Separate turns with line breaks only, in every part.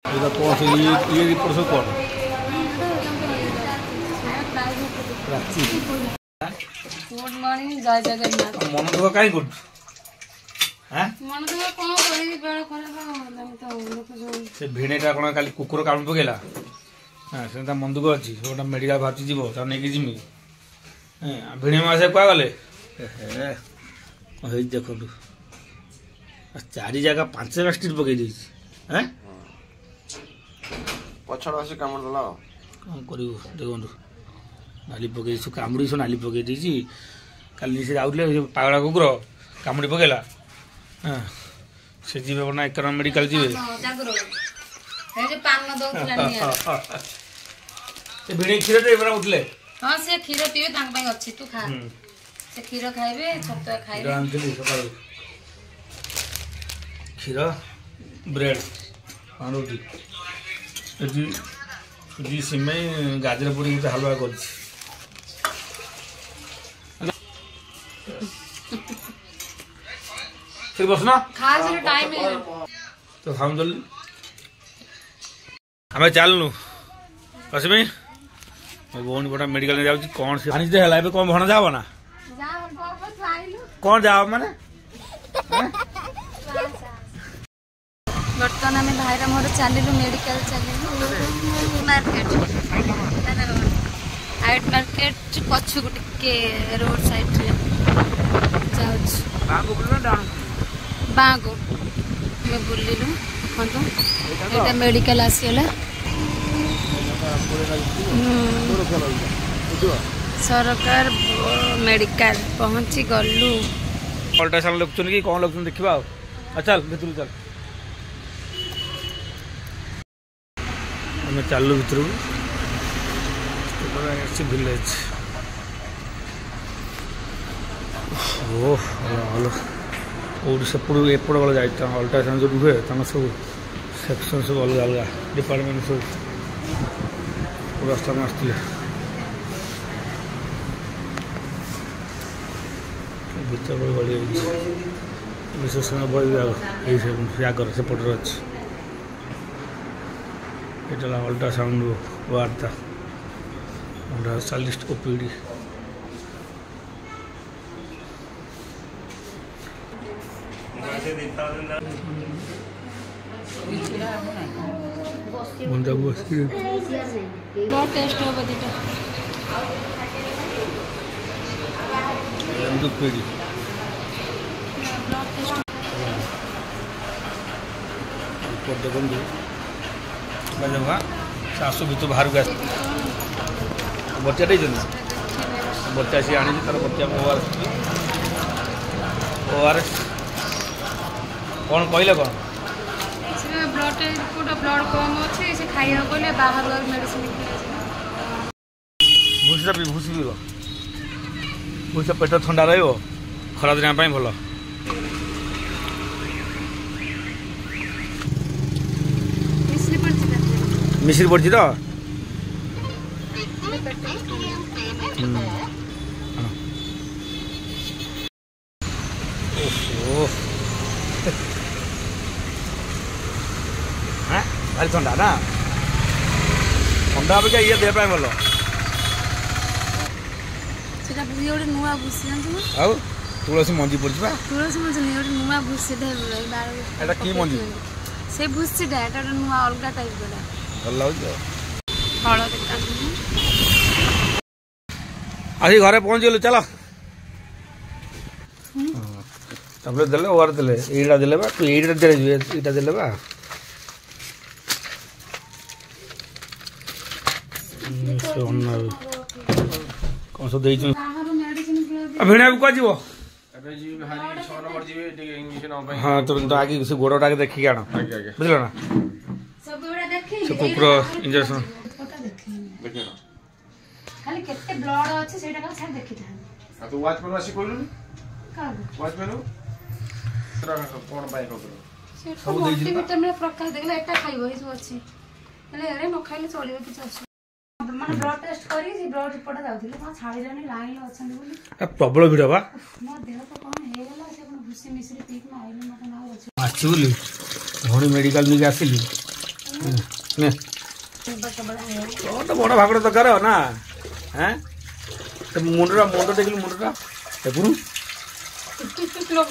ये कौन से ये रिपोर्ट सब कौन
गुड मॉर्निंग जय जगन्नाथ
मन दुख कहीं गुड
मन दुख कौन करी बेड़ खराब
से भिणेटा कौन खाली कुकुर कामु पकेला हाँ से मन दुख अच्छी गोटे मेडिकल भाजी जीव तार नहीं जिमी भिणे मासे क्या गले देखु चारि जगह 5टा स्टिच पकई हैं
पछड़ आसी कामड़ दला
कौन कर देखु नाली पकई कामुड़ी सब नाली पकई काली से जाऊे पागला कुकुर कामुड़ी पकेला हाँ से जी ना 1 नंबर मेडिकल जी भिणे क्षीर दे उठले
हाँ से क्षीर पीबे अच्छी तू खा से क्षीर खाइबे छतुआ खाइबे
सकाल क्षीर ब्रेड पाउरुटी सुजी सिमई गाजर पड़ी गोटे हलवा कर बसना
टाइम
तो खाऊ जल्दी आम चलनु असमी मो भौणी गोटा मेडिकल में जाऊँ कौन से पानी है कौन भण जाओ ना कौन जाओ माने
बर्तमान आम भाईर मोर चलू मेडिकल चलू मार्केट आउट मार्केट पछू टे रोड साइड बाँ को बुलिलु देखो मेडिकल आसीगला सरकार मेडिकल पहुंची गलु
अल्ट्रासाउंड लुचुन कि कौन लुचुन देखा चल भितर चल आम चलु भितर विलेज ओह हलो कौट सेपट एपट वाला जाए अल्ट्रासाउंड जो हुए सब सेक्शन सब अलग अलग डिपार्टमेंट सब रास्ता में आसते भर गली विशेष बड़ी आगर सेपटे अच्छे ये अल्ट्रासाउंड वार्ड था 40 ओपीडी
ब्लड टेस्ट हो बदीटा
पीड़ी देखा सासु भी तो बाहर को बच्चा दे बच्चा सी आनी तार बच्चा ओआरएस कौन कहले कौन
ब्लड रिपोर्ट ब्लड कम अच्छे से खाइबा कहले बाहर मेडिसिन
भूसा भी भूसी पीब भूसा पेट ठंडा रहा खरा दिन भल मिश्री पड़ी तो भारी ठंडा ना ठंडा अपेक्षा ये देह भल
नुआ भूसी
आउ तुलसी मंजी पड़ा
तुलसी मंजी नुआ भूसी
कि मंजी
से भूसीटा एटा नुआ अलग टाइप
भल लगे
फल
आसी घरे पहुँचगलु चल तबले देले ओवर देले एटा देले बा तू एटा दे एटा देले बा कौन सब दे भिड़ा भी कह हाँ तो आगे से गोड़ा के देखिए आण बुझल ना से कुकुर इंजेक्शन
खाली केते ब्लड अछि सेटा का छाड़ देखि था
तो वॉचमैन आसी कहलु का वॉचमैन कोन बाय कर
सब दे विटामिन प्रकार देखला एटा खाइबो हिस अछि हेले अरे न खाइले चलिबो किछ अछि माने ब्लड टेस्ट करी से ब्लड रिपोर्ट जाउथिले मा छाड़ी जानी लाइन ल अछन बोली
प्रबल भिड़ बा
मो देह तो कोन हे गेला से कोन भूसी मिश्री पीक में आइले मते ना अछि
आछि बोली भणी मेडिकल में आसिली ତ ବଡ଼ ଭାକୁର ଦରକାର ନା হ্যাঁ ମୁଣ୍ଡଟା ମୁଣ୍ଡ ଦେଖିଲୁ ମୁଣ୍ଡଟା ଦେଖୁନୁ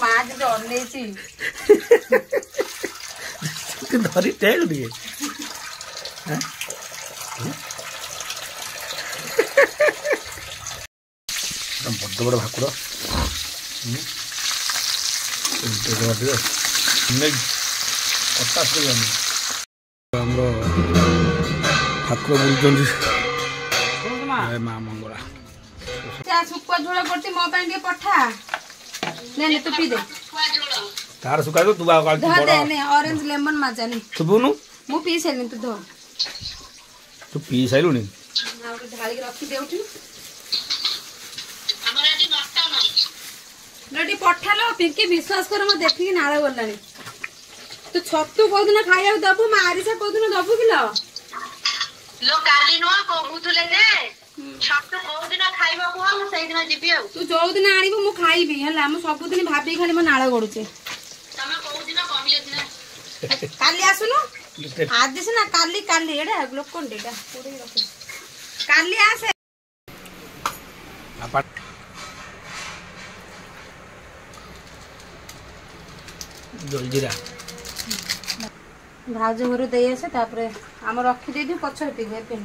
ମା ଯଦି ଅନେଇଛି
ଧରି ଟେକ୍ ଟିକେ ବଡ଼ ବଡ଼ ଭାକୁର ଆମର ଠାକୁର ବୁଲୁଛନ୍ତି ମା ମଙ୍ଗଳା
ଶୁଖୁଆ ଝୋଳ କରୁଛି ମୋ ପାଇଁ ଟିକେ ପଠା ନେ ତୁ ପିଇ ଦେ
ତାର ଶୁଖାଇବୁ ତୁ
ଅରେଞ୍ଜ ଲେମନ ମାଜା ନେ
ତୁ ପିଉନୁ
ମୁଁ ପିଇ ସାରିଲିଣି ତୁ ଧୋ
ତୁ ପିଇ ସାରିଲୁଣି
ଢାଳିକି ରଖି ଦେଉଛୁ ଟିକେ ପଠାଲ ପିଙ୍କି ବିଶ୍ୱାସ କର ମୁଁ ଦେଖିକି ନାଳ ଗଲାଣି ତୁ ଛତୁ କୋଉଦିନ ଖାଇବାକୁ ଦବୁ ମା ଆରିସା କୋଉଦିନ ଦବୁ କିଲୋ
लो काली नुआ कहूले जे छतु कोउ दिन खाइबा को हम सेहि दिन जिबी आ
तू जो दिन आनिबो मु खाइबी हला हम सब दिन भाबी खाली म नाळ गडुचे
तमे कोउ दिन कहिले दिन
काली आसुनु आज दिस ना काली काली एडा लोकन डेटा पुरे रखु काली आसे
जलजीरा
भाज घरु दे आसे तापरे हम रखी दे दी पछर पिगे पेन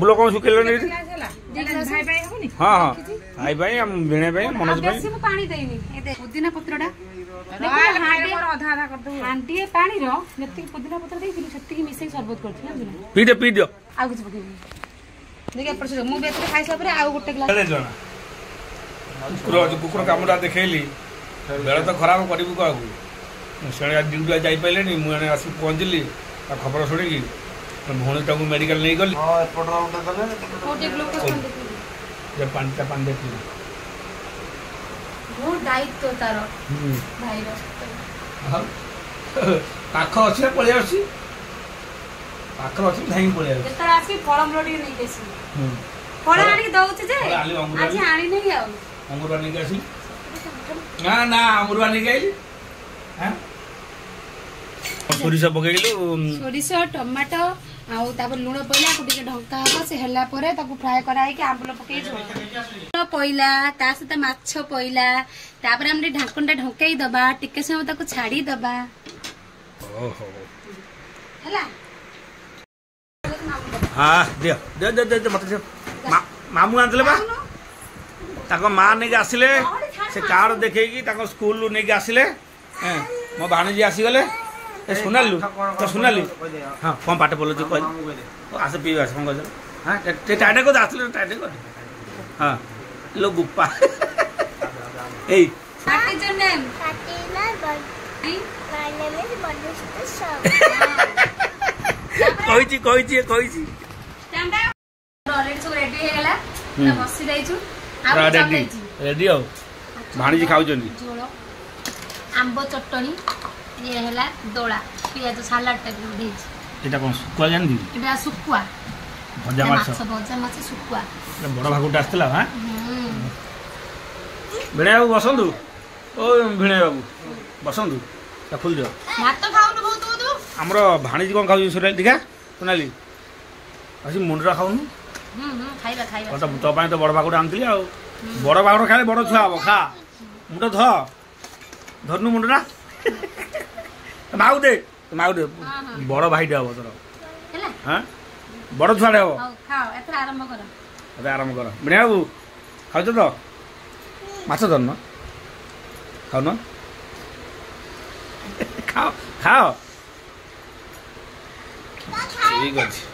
बुलो कोन सुकेलो नै
भाई भाई होनी
हां हां भाई भाई हम बिणे भाई मनोज भाई
बेसी पानी देइनी ए दे पुदीना पत्रडा हांडी आधा आधा कर दो हांडी पानी रो जति पुदीना पत्र देई फिर छत्ती की मिसई शरबत करथि ना
पी दियो
आ कुछ पके देखा पर मु बेतरे खाइ सब रे आ गोटे ग्लास
ले जणा कुकुर कामुडा देखैली बेला तो खराब करिबु काहू सेणे ड्यूटी जाई पाइले नी मुने आसी पहुंचली आ खबर सुनिकी भौणी टाकू मेडिकल नहीं गली
हां एपट राउंड दले
गोटे ग्लूकोज देखि
जे पान देखि
बहुत दायित्व तार भाई रो
पाख अछि पळे अछि पाख अछि धाई पळे अछि
जेता आसी फळम लोडी नै केसी फळ आनी दउछ जे आज आनी नै आउ
अंगुरवा नहीं गसी ना ना अंगुरवा नहीं गई हैं सोरिस पकेइलु
सोरिस टमाटो आ तापर लूण पइला को टिके ढंका हबो से हल्ला परे ताको फ्राई कराई के आंबल पकेइ झोल पइला ता सते माछ पइला तापर हमरे ढाकनटा ढंकाई दबा टिके समय ताको छाडी दबा
ओहो
हला
हां दे मत दे मामू आनले बा ताको मां ने आसिले से कार देखैकी ताको स्कूल ने आसिले हैं मो भाणजी आसी गले ए सुनालु तो सुनाली हां कोन पाटे बोलो जो कह आसे पी आसे कोन कह हां ते टाटे को आसले टाटे को हां लो गुप्पा ए
what is your name
Fatima, but my name is Madhusita Shah.
कहिची
टांडा ऑलरेडी सब रेडी हे गेला त बसी जाइछु आ
रेडी रेडी हो भाणजी खाउ जनी
झोलो आंबो चटनी ये हला दोला पियाज सलाड टाइप देछि
एटा कोन सुकुआ जान दी
एटा सुकुआ
भजा माछ
भजा माछ सुकुआ
बड़ भागुटा आस्तिला हां भिणे बाबू बसंतु ओ भिणे बाबू बसंतु ता खुल दियो
भात तो खाउनु बहुत बहुत
हमरो भाणीजी कोन खाउ सोनाली दिखा सोनाली आसी मुंडरा खाउनु
खाइबा
तो पाए तो बड़ भागुटा आनतिली आ बड़ भागुटा खाए बड़ छुआ हबो खा मुंड ध धरनु मुंडरा माउ दे बड़ भाईटा हबो तोर
हैला
हां बड़ छुआडे हबो
खाओ एतरा आरंभ कर
अबे आराम कर भिणे बाबू खाउ तो माछ धरन खाउ न खाओ ठीक अछि